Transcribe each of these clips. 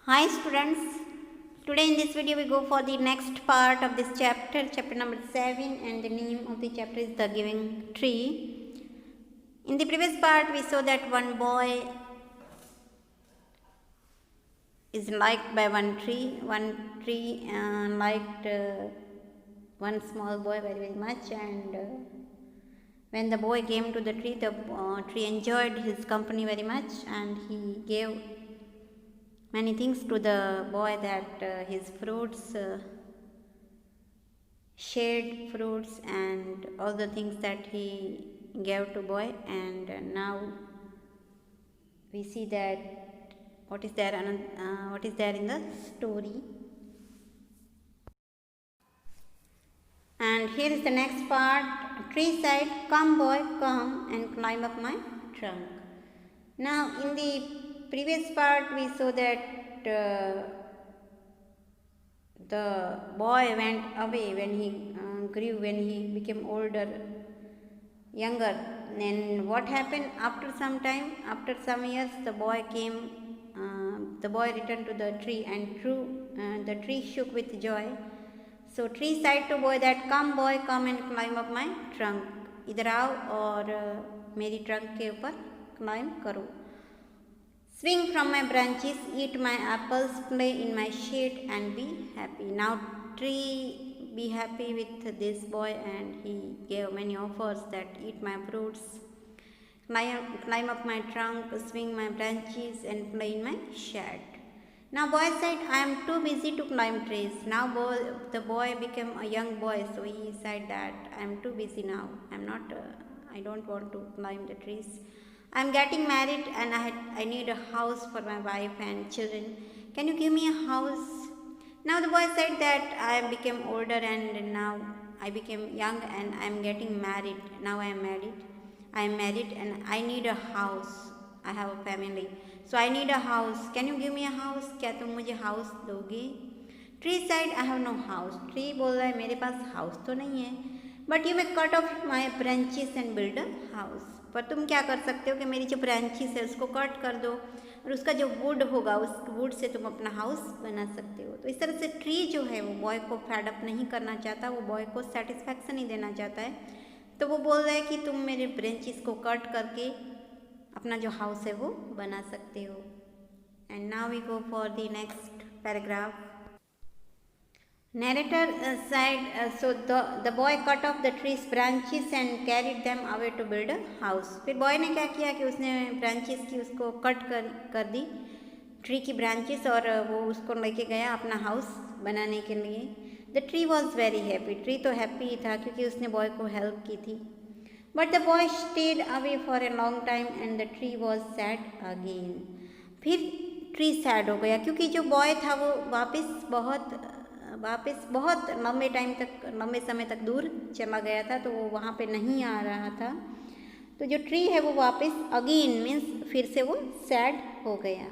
Hi students, today in this video we go for the next part of this chapter, chapter number 7, and the name of the chapter is The Giving Tree. In the previous part we saw that one boy is liked by one tree liked one small boy very much, and when the boy came to the tree enjoyed his company very much, and he gave many things to the boy, that his fruits, shared fruits, and all the things that he gave to boy. And now we see that what is there in the story. And here is the next part. Tree said, "Come boy, come and climb up my trunk." Now in the previous part we saw that the boy went away when he grew, when he became older, younger. Then what happened after some time, after some years, the boy returned to the tree, and the tree shook with joy. So tree said to boy that, "Come boy, come and climb up my trunk. इधर आओ और मेरी trunk के ऊपर climb करो. Swing from my branches, eat my apples, play in my shade and be happy." Now tree be happy with this boy, and he gave many offers that eat my fruits, climb up my trunk, swing my branches and play in my shade. Now boy said, "I am too busy to climb trees." Now the boy became a young boy, so he said that I am too busy now. I don't want to climb the trees. I am getting married and I need a house for my wife and children. Can you give me a house? Now the boy said that I became older, and now I became young, and I am getting married. Now I am married and I need a house. I have a family. So I need a house. Can you give me a house? क्या तुम मुझे house दोगे? Tree said, "I have no house." Tree बोल रहा है मेरे पास house तो नहीं है. But you may cut off my branches and build a house. पर तुम क्या कर सकते हो कि मेरी जो ब्रांचेस है उसको कट कर दो, और उसका जो वुड होगा उस वुड से तुम अपना हाउस बना सकते हो. तो इस तरह से ट्री जो है वो बॉय को फैडअप नहीं करना चाहता, वो बॉय को सेटिस्फैक्शन नहीं देना चाहता है. तो वो बोल रहा है कि तुम मेरे ब्रांचेस को कट करके अपना जो हाउस है वो बना सकते हो. And now we go for the next paragraph. Narrator said, so the boy cut off the tree's branches and carried them away to build a house. फिर बॉय ने क्या किया कि उसने ब्रांचेस की उसको कट कर दी, ट्री की ब्रांचेस, और वो उसको लेके गया अपना हाउस बनाने के लिए. The tree was very happy. Tree तो हैप्पी ही था क्योंकि उसने बॉय को हेल्प की थी. But the boy stayed away for a long time and the tree was sad again. फिर ट्री सैड हो गया क्योंकि जो बॉय था वो वापस बहुत लंबे समय तक दूर चला गया था, तो वो वहाँ पे नहीं आ रहा था. तो जो ट्री है वो वापस अगेन मीन्स फिर से वो सैड हो गया.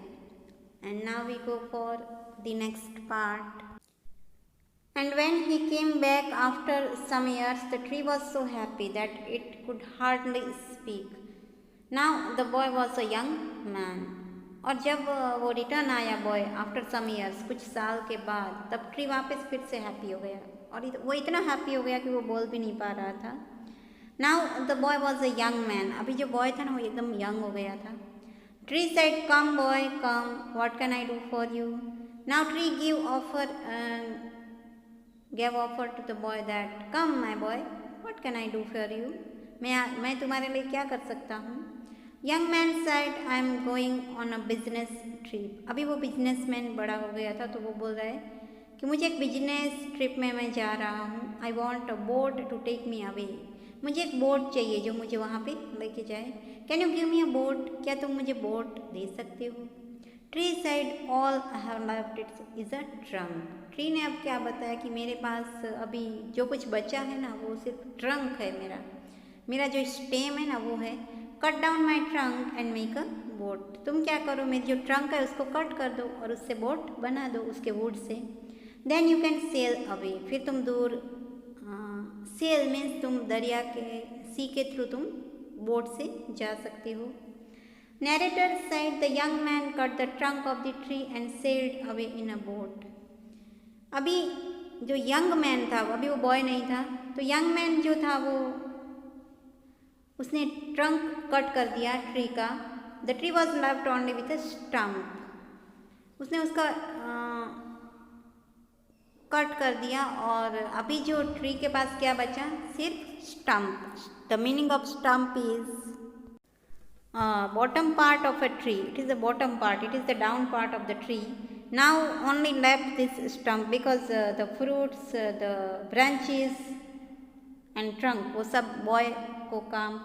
And now we go for the next part. And when he came back after some years, the tree was so happy that it could hardly speak. Now the boy was a young man. और जब वो return आया boy after some years, कुछ साल के बाद, तब tree वापस फिर से हैप्पी हो गया, और वो इतना हैप्पी हो गया कि वो बोल भी नहीं पा रहा था. Now the boy was a young man. अभी जो बॉय था ना वो एकदम यंग हो गया था. Tree said, "come boy come, what can I do for you?" Now tree gave offer to the boy that, "Come my boy, what can I do for you?" मैं तुम्हारे लिए क्या कर सकता हूँ. Young man said, "I am going on a business trip." अभी वो businessman बड़ा हो गया था, तो वो बोल रहा है कि मुझे एक बिजनेस ट्रिप में मैं जा रहा हूँ. I want a boat to take me away. मुझे एक बोट चाहिए जो मुझे वहाँ पे लेके जाए. Can you give me a boat? क्या तुम मुझे बोट दे सकते हो? Tree said, "All I have left is a trunk." Tree ने अब क्या बताया कि मेरे पास अभी जो कुछ बचा है ना वो सिर्फ ट्रंक है. मेरा जो स्टेम है ना वो है. Cut down my trunk and make a boat. तुम क्या करो, मेरी जो ट्रंक है उसको कट कर दो और उससे बोट बना दो उसके वुड से. Then you can sail away. फिर तुम दूर, सेल मीन्स तुम दरिया के सी के थ्रू तुम बोट से जा सकते हो. Narrator said the young man cut the trunk of the tree and sailed away in a boat. अभी जो यंग मैन था, अभी वो बॉय नहीं था, तो यंग मैन जो था वो उसने ट्रंक कट कर दिया ट्री का. The tree was left only with a stump. उसने उसका कट कर दिया और अभी जो ट्री के पास क्या बचा, सिर्फ stump. The meaning off stump is bottom part of a tree. It is the bottom part, it is the down part of the tree. Now only left this stump because the fruits, the branches and trunk वो सब boy को काम,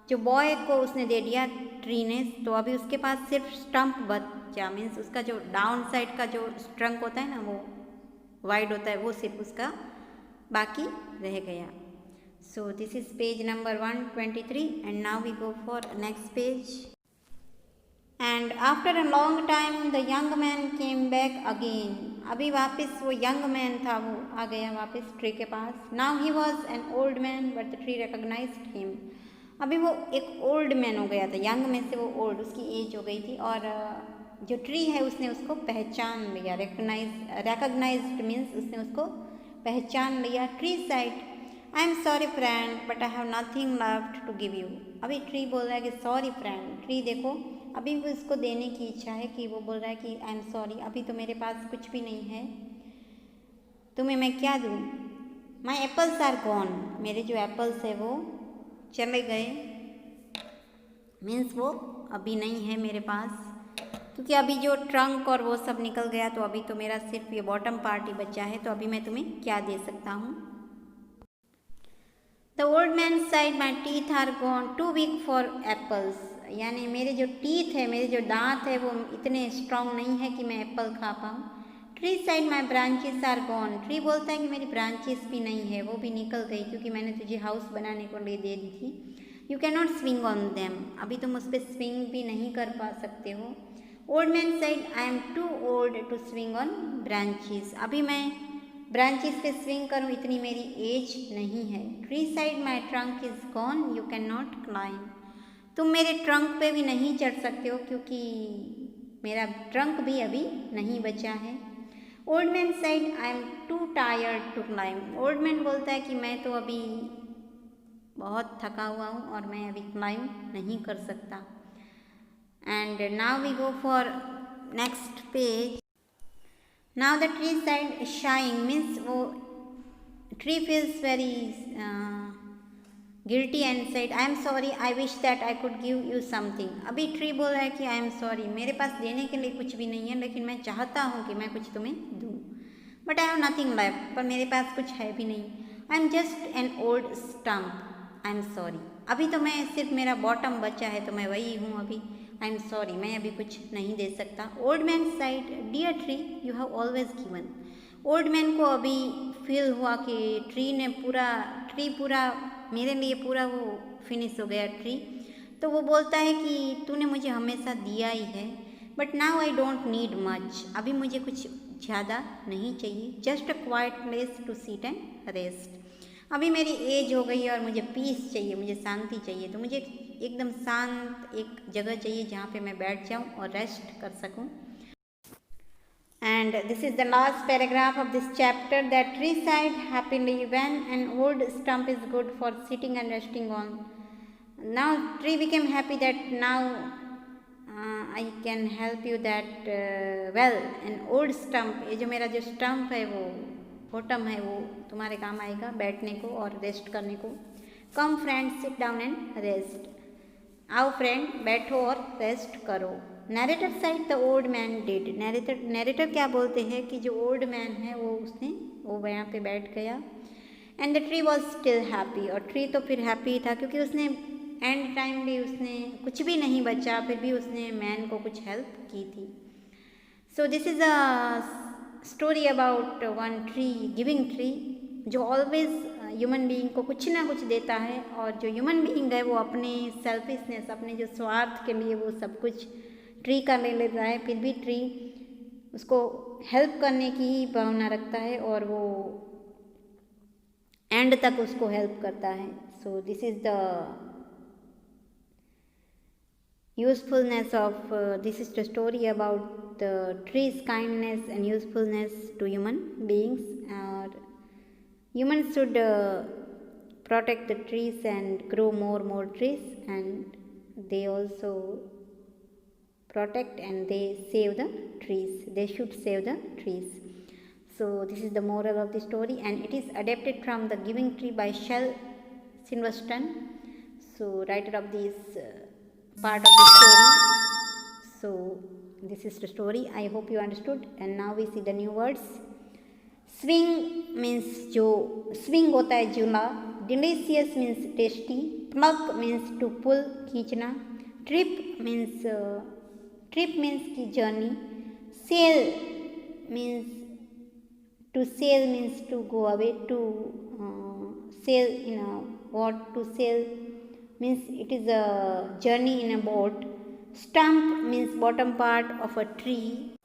जो boy को उसने दे दिया tree ने, तो अभी उसके पास सिर्फ स्टम्प बचा. मीन्स उसका जो डाउन साइड का जो ट्रंक होता है ना, वो वाइड होता है, वो सिर्फ उसका बाकी रह गया. So this is page number 123 and now we go for next page. And after a long time the young man came back again. अभी वापस वो young man था, वो आ गया वापस ट्री के पास. Now he was an old man but the tree recognized him. अभी वो एक old man हो गया था, young में से वो old, उसकी एज हो गई थी और जो ट्री है उसने उसको पहचान लिया. recognized means उसने उसको पहचान लिया. Tree said, I am sorry friend but I have nothing left to give you. अभी ट्री बोल रहा है कि सॉरी फ्रेंड. ट्री देखो अभी भी उसको देने की इच्छा है कि वो बोल रहा है कि आई एम सॉरी, अभी तो मेरे पास कुछ भी नहीं है, तुम्हें मैं क्या दूँ. माई एप्पल्स आर गॉन. मेरे जो एप्पल्स है वो चले गए. मीन्स वो अभी नहीं है मेरे पास, क्योंकि अभी जो ट्रंक और वो सब निकल गया, तो अभी तो मेरा सिर्फ ये बॉटम पार्ट ही बचा है, तो अभी मैं तुम्हें क्या दे सकता हूँ. The old man said my teeth are gone, too weak for apples. यानी मेरे जो टीथ है, मेरे जो दांत है वो इतने स्ट्रॉन्ग नहीं है कि मैं एप्पल खा पाऊँ. Tree said my branches are gone. ट्री बोलता है कि मेरी ब्रांचेस भी नहीं है, वो भी निकल गई, क्योंकि मैंने तुझे हाउस बनाने को लिए दे दी थी. You can not swing on them. अभी तुम उस पर स्विंग भी नहीं कर पा सकते हो. Old man said I am too old to swing on branches. अभी मैं ब्रांचेस पे स्विंग करूँ इतनी मेरी एज नहीं है. Tree said my trunk is gone, you can not climb. तुम मेरे ट्रंक पे भी नहीं चढ़ सकते हो क्योंकि मेरा ट्रंक भी अभी नहीं बचा है. Old man said I am too tired to climb. Old man बोलता है कि मैं तो अभी बहुत थका हुआ हूँ और मैं अभी क्लाइंब नहीं कर सकता. And now we go for next page. Now the tree said shying means वो tree feels very guilty and said I am sorry, I wish that I could give you something. अभी tree बोल रहा है कि I am sorry, मेरे पास देने के लिए कुछ भी नहीं है, लेकिन मैं चाहता हूँ कि मैं कुछ तुम्हें दूँ. But I have nothing left, पर मेरे पास कुछ है भी नहीं. I am just an old stump. I am sorry. अभी तो मैं सिर्फ मेरा बॉटम बचा है, तो मैं वही हूँ अभी. आई एम सॉरी, मैं अभी कुछ नहीं दे सकता. Old man said dear tree you have always given. Old man को अभी फील हुआ कि ट्री पूरा मेरे लिए पूरा वो फिनिश हो गया ट्री. तो वो बोलता है कि तूने मुझे हमेशा दिया ही है, but now I don't need much. अभी मुझे कुछ ज़्यादा नहीं चाहिए. Just a quiet place to sit and rest. अभी मेरी एज हो गई है और मुझे पीस चाहिए, मुझे शांति चाहिए. तो मुझे एकदम शांत एक जगह चाहिए जहाँ पे मैं बैठ जाऊँ और रेस्ट कर सकूँ. And this is the last paragraph of this chapter. That tree side happily when an old stump is good for sitting and resting on. Now tree became happy that now I can help you that well an old stump. ये जो मेरा जो stump है वो bottom है, वो तुम्हारे काम आएगा बैठने को और रेस्ट करने को. Come friend sit down and rest. आओ फ्रेंड बैठो और रेस्ट करो. Narrator said the old man did. Narrator क्या बोलते हैं कि जो ओल्ड मैन है वो यहाँ पे बैठ गया. And the tree was still happy. और ट्री तो फिर हैप्पी था क्योंकि उसने एंड टाइम भी उसने कुछ भी नहीं बचा, फिर भी उसने मैन को कुछ हेल्प की थी. So this is a story about one tree, giving tree, जो ऑलवेज ह्यूमन बीइंग को कुछ ना कुछ देता है. और जो ह्यूमन बीइंग है वो अपने सेल्फिशनेस, अपने जो स्वार्थ के लिए वो सब कुछ ट्री का ले लेता है, फिर भी ट्री उसको हेल्प करने की ही भावना रखता है और वो एंड तक उसको हेल्प करता है. So this is the usefulness of this is the story about the trees kindness and usefulness to human beings. Humans should protect the trees and grow more trees, and they also protect and they save the trees. They should save the trees. So this is the moral of the story, and it is adapted from The Giving Tree by Shel Silverstein, so writer of this part of the story. So this is the story. I hope you understood. And now we see the new words. Swing means जो swing होता है झूला. Delicious means tasty. Pluck means to pull खींचना. Trip means की journey. Sail means to go away, to sail in a what. To sail means it is a journey in a boat. Stump means bottom part of a tree.